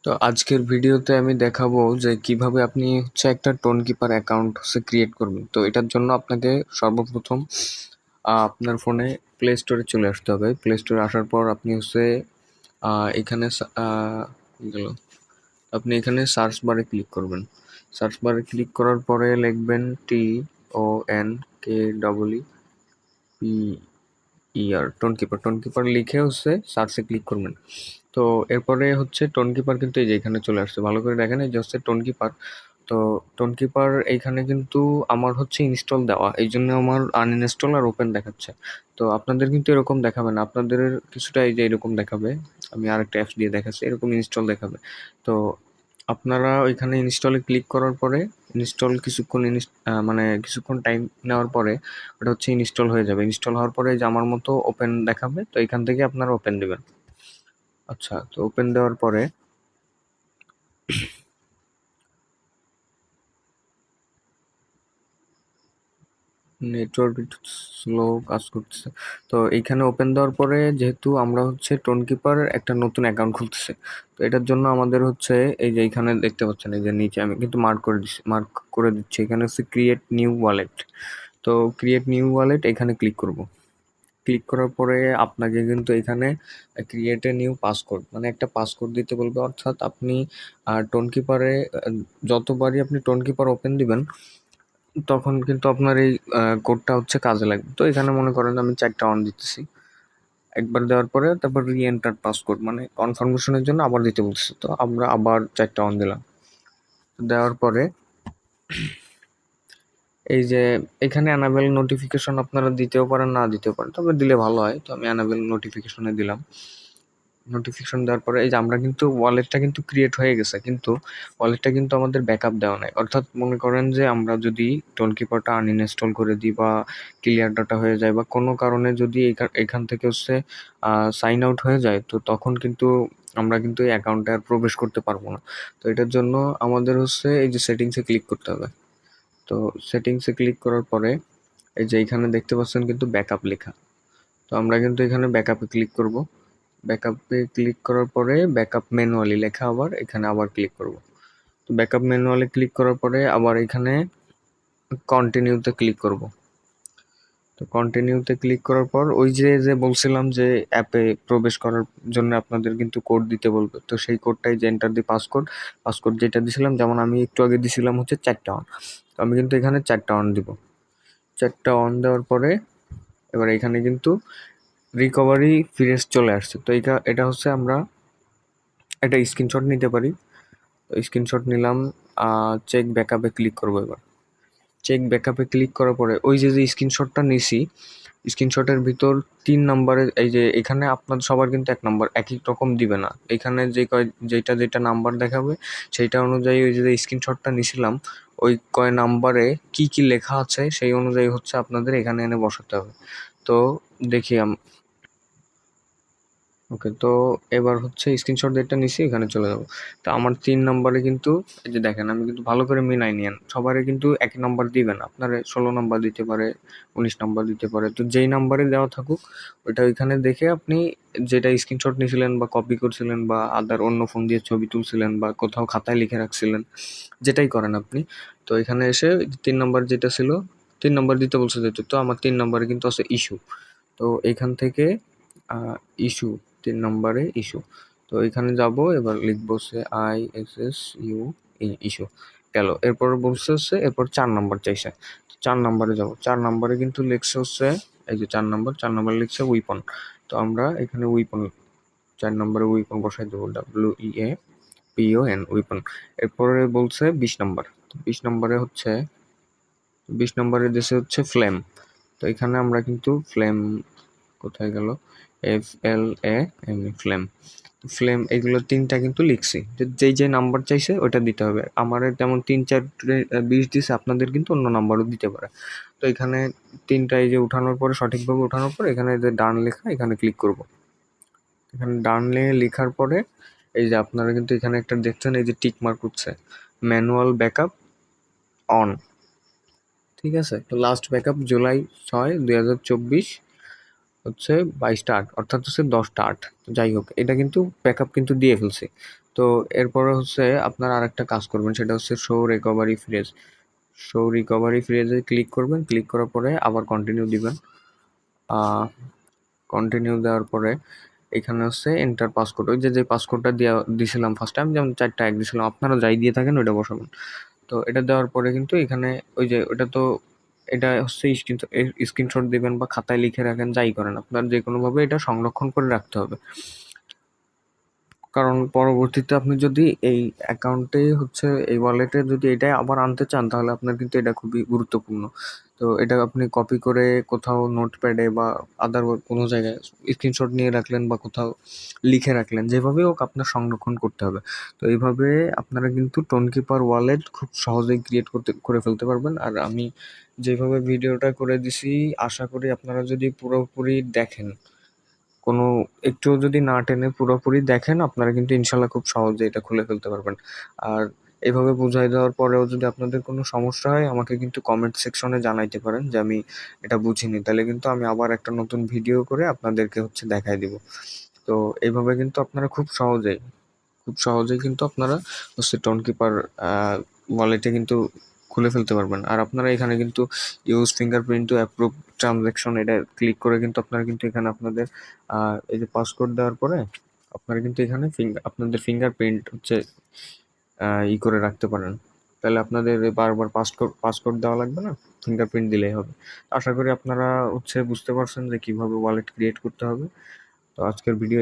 তো আজকের ভিডিওতে আমি দেখাবো যে কিভাবে আপনি একটা টোন কিপার অ্যাকাউন্ট ক্রিয়েট করবেন। তো এটার জন্য আপনাকে সর্বপ্রথম আপনার ফোনে প্লে স্টোরে চলে আসতে হবে। প্লে স্টোরে আসার পর আপনি এখানে কি গেল? আপনি এখানে সার্চ বারে ক্লিক করবেন। সার্চ বারে ক্লিক করার পরে লিখবেন TONKEEPER টোন কিপার লিখে সার্চে ক্লিক করবেন। তো এরপরে টোন কিপার কিন্তু এই যে এখানে চলে আসছে, ভালো করে দেখেন, এই যে টোন কিপার। তো টোন কিপার এইখানে কিন্তু আমার ইনস্টল দেওয়া, এই জন্য আমার আনইনস্টল আর ওপেন দেখাচ্ছে। তো আপনাদের কিন্তু এরকম দেখাবে না, আপনাদের কিছুটা এই যে এরকম দেখাবে। আমি আরেকটা অ্যাপস দিয়ে দেখাচ্ছি, এরকম ইনস্টল দেখাবে। তো আপনারা ওইখানে ইনস্টলে ক্লিক করার পরে ইনস্টল মানে কিছুক্ষণ টাইম নেওয়ার পরে ওটা ইনস্টল হয়ে যাবে। ইনস্টল হওয়ার পরে যে আমার মতো ওপেন দেখাবে, তো এখান থেকে আপনারা ওপেন দেবেন। আচ্ছা, তো ওপেন দেওয়ার পরে নেটওয়ার্ক একটু স্লো কাজ করতেছে। তো এইখানে ওপেন দেওয়ার পরে যেহেতু আমরা টোন কিপার একটা নতুন অ্যাকাউন্ট খুলতেছে, তো এটার জন্য আমাদের এই যে এইখানে দেখতে পাচ্ছেন, এই যে নিচে আমি কিন্তু মার্ক করে দিচ্ছি, এখানে ক্রিয়েট নিউ ওয়ালেট। তো ক্রিয়েট নিউ ওয়ালেট এখানে ক্লিক করব। ক্লিক করার পরে আপনাকে কিন্তু এখানে ক্রিয়েট এ নিউ পাসকোড, মানে একটা পাসকোড দিতে বলবে। অর্থাৎ আপনি টোন কিপারে যতবারই আপনি টোন কিপার ওপেন দিবেন তখন কিন্তু আপনার এই কোডটা কাজে লাগবে। তো এখানে মনে করেন আমি 4টা অন দিতেছি। একবার দেওয়ার পরে তারপর রি-এন্টার পাসকোড, মানে কনফার্মেশনের জন্য আবার দিতে বলতেছে। তো আমরা আবার 4টা অন দিলাম। দেওয়ার পরে এই যে এখানে অ্যানাবেল নোটিফিকেশন আপনারা দিতেও পারেন, না দিতেও পারেন, তবে দিলে ভালো হয়। তো আমি অ্যানাবেল নোটিফিকেশনে দিলাম। নোটিফিকেশন দেওয়ার পরে এই যে আমরা কিন্তু ওয়ালেটটা কিন্তু ক্রিয়েট হয়ে গেছে, কিন্তু ওয়ালেটটা কিন্তু আমাদের ব্যাকআপ দেওয়া নাই। অর্থাৎ মনে করেন যে আমরা যদি টোন কিপারটা আনইনস্টল করে দিই বা ক্লিয়ার ডাটা হয়ে যায় বা কোনো কারণে যদি এখান থেকে সাইন আউট হয়ে যায়, তো তখন কিন্তু আমরা কিন্তু এই অ্যাকাউন্টে আর প্রবেশ করতে পারবো না। তো এটার জন্য আমাদের এই যে সেটিংসে ক্লিক করতে হবে। তো সেটিংসে ক্লিক করার পরে এই যে এখানে দেখতে পাচ্ছেন কিন্তু ব্যাকআপ লেখা। তো আমরা কিন্তু এখানে ব্যাকআপে ক্লিক করব। ব্যাকআপে ক্লিক করার পরে ব্যাকআপ ম্যানুয়ালি লেখা, আবার এখানে আবার ক্লিক করব। তো ব্যাকআপ ম্যানুয়ালি ক্লিক করার পরে আবার এখানে কন্টিনিউতে ক্লিক করব। তো কন্টিনিউতে ক্লিক করার পর ওই যে যে বলছিলাম যে অ্যাপে প্রবেশ করার জন্য আপনাদের কিন্তু কোড দিতে বলবে। তো সেই কোডটাই যে এন্টার দি পাসকোড যেটা দিছিলাম, যেমন আমি একটু আগে দিছিলাম 4টা অন। তো আমি কিন্তু এখানে 4টা অন দিব। 4টা অন দেওয়ার পরে এবার এখানে কিন্তু রিকভারি ফিরে চলে আসছে। তো এটা আমরা একটা স্ক্রিনশট নিতে পারি। তো স্ক্রিনশট নিলাম। চেক ব্যাকআপে ক্লিক করবো। এবার চেক ব্যাকআপে ক্লিক করার পরে ওই যে যে স্ক্রিনশটটা নিছি, স্ক্রিনশটের ভিতর 3 নম্বরে এই যে এখানে আপনার সবার কিন্তু এক নম্বর একই রকম দিবে না। এখানে যেটা যেটা নাম্বার দেখাবে সেইটা অনুযায়ী ওই যে স্ক্রিনশটটা নিছিলাম ওই কয় নাম্বারে কি কি লেখা আছে সেই অনুযায়ী আপনাদের এখানে এনে বসাতে হবে। তো দেখি ওকে, তো এবার স্ক্রিনশট যেটা নিছি এখানে চলে যাবো। তো আমার 3 নম্বরে কিন্তু এই যে দেখেন, আমি কিন্তু ভালো করে মিলাই নিয়েন, সবারই কিন্তু একই নাম্বার দিবেন। আপনার 16 নাম্বার দিতে পারে, 19 নাম্বার দিতে পারে। তো যেই নাম্বারে দেওয়া থাকুক ওইটা ওইখানে দেখে আপনি যেটা স্ক্রিনশট নিয়েছিলেন বা কপি করছিলেন বা আদার অন্য ফোন দিয়ে ছবি তুলছিলেন বা কোথাও খাতায় লিখে রাখছিলেন, যেটাই করেন আপনি, তো এখানে এসে 3 নম্বর যেটা ছিল, 3 নম্বর দিতে বলছে যেহেতু, তো আমার 3 নম্বরে কিন্তু আছে ইস্যু। তো এখান থেকে ইস্যু, 3 নম্বরে ইস্যু। তো এখানে যাব, এবার লিখবো ISSU ইস্যু গেল। এরপর বলছে এরপর 4 নম্বর চাইছে। 4 নম্বরে যাব। 4 নম্বরে কিন্তু লিখছে এই যে 4 নম্বরে লিখছে উইপন। তো আমরা এখানে উইপন, 4 নম্বরে উইপন বসাই দেবো, WEAPON উইপন। এরপরে বলছে 20 নম্বর। তো 20 নম্বরে 20 নম্বরের দেশে ফ্লেম। তো এখানে আমরা কিন্তু ফ্লেম, কোথায় গেল, FLAM, ফ্লেম। ফ্লেম এগুলো 3টা কিন্তু লিখছি, যেই যে নাম্বার চাইছে ওটা দিতে হবে। আমার যেমন 3, 4, 20 দিছে, আপনাদের কিন্তু অন্য নাম্বারও দিতে পারে। তো এখানে 3টা এই যে উঠানোর পরে, সঠিকভাবে উঠানোর পরে এখানে যে ডান লেখা, এখানে ক্লিক করব। এখানে ডান লেখার পরে এই যে আপনারা কিন্তু এখানে একটা দেখছেন, এই যে টিক মার্ক হচ্ছে ম্যানুয়াল ব্যাকআপ অন। ঠিক আছে, তো লাস্ট ব্যাকআপ জুলাই 6, 2024 22টা 8, অর্থাৎ 10টা 8। যাই হোক, এটা কিন্তু ব্যাকআপ কিন্তু দিয়ে ফেলছি। তো এরপরে হচ্ছে আপনারা আরেকটা কাজ করবেন, সেটা হচ্ছে শো রিকভারি ফ্রেজে ক্লিক করবেন। ক্লিক করার পরে আবার কন্টিনিউ দিবেন। কন্টিনিউ দেওয়ার পরে এখানে হচ্ছে এন্টার পাসকোড, ওই যে পাসকোডটা দিয়েছিলাম ফার্স্ট টাইম, যেমন 4টা এক দিয়েছিলাম, আপনারা যাই দিয়ে থাকেন ওইটা বসাবেন। তো এটা দেওয়ার পরে কিন্তু এখানে ওই যে ওটা তো এটা হচ্ছে স্ক্রিনশট দিবেন বা খাতায় লিখে রাখেন, যাই করেন আপনার যে কোনোভাবে এটা সংরক্ষণ করে রাখতে হবে। কারণ পরবর্তীতে আপনি যদি এই অ্যাকাউন্টে হচ্ছে এই ওয়ালেটে যদি এটাই আবার আনতে চান, তাহলে আপনার কিন্তু এটা খুবই গুরুত্বপূর্ণ। তো এটা আপনি কপি করে কোথাও নোটপ্যাডে বা আদার কোনো জায়গায় স্ক্রিনশট নিয়ে রাখলেন বা কোথাও লিখে রাখলেন, যেভাবেই হোক আপনার সংরক্ষণ করতে হবে। তো এইভাবে আপনারা কিন্তু টোনকিপার ওয়ালেট খুব সহজেই ক্রিয়েট করে ফেলতে পারবেন। আর আমি যেভাবে ভিডিওটা করে দিছি, আশা করি আপনারা যদি পুরোপুরি দেখেন, কোনো একটুও যদি না টেনে পুরোপুরি দেখেন, আপনারা কিন্তু ইনশাল্লাহ খুব সহজে এটা খুলে ফেলতে পারবেন। আর এভাবে বুঝাই দেওয়ার পরেও যদি আপনাদের কোনো সমস্যা হয়, আমাকে কিন্তু কমেন্ট সেকশনে জানাইতে পারেন যে আমি এটা বুঝিনি, তাহলে কিন্তু আমি আবার একটা নতুন ভিডিও করে আপনাদেরকে হচ্ছে দেখাই দিব। তো এইভাবে কিন্তু আপনারা খুব সহজেই কিন্তু আপনারা হচ্ছে টোনকিপার ওয়ালেটে কিন্তু খুলে ফেলতে পারবেন। আর আপনারা এখানে কিন্তু use fingerprint two approve transaction, এটা ক্লিক করে কিন্তু আপনারা কিন্তু এখানে আপনাদের এই যে পাসকোড দেওয়ার পরে আপনারা কিন্তু এখানে আপনাদের ফিঙ্গারপ্রিন্ট হচ্ছে করে রাখতে পারেন। তাহলে আপনাদের বারবার পাসকোড দেওয়া লাগবে না, ফিঙ্গারপ্রিন্ট দিলেই হবে। আশা করি আপনারা হচ্ছে বুঝতে পারছেন যে কিভাবে ওয়ালেট ক্রিয়েট করতে হবে। তো আজকের ভিডিও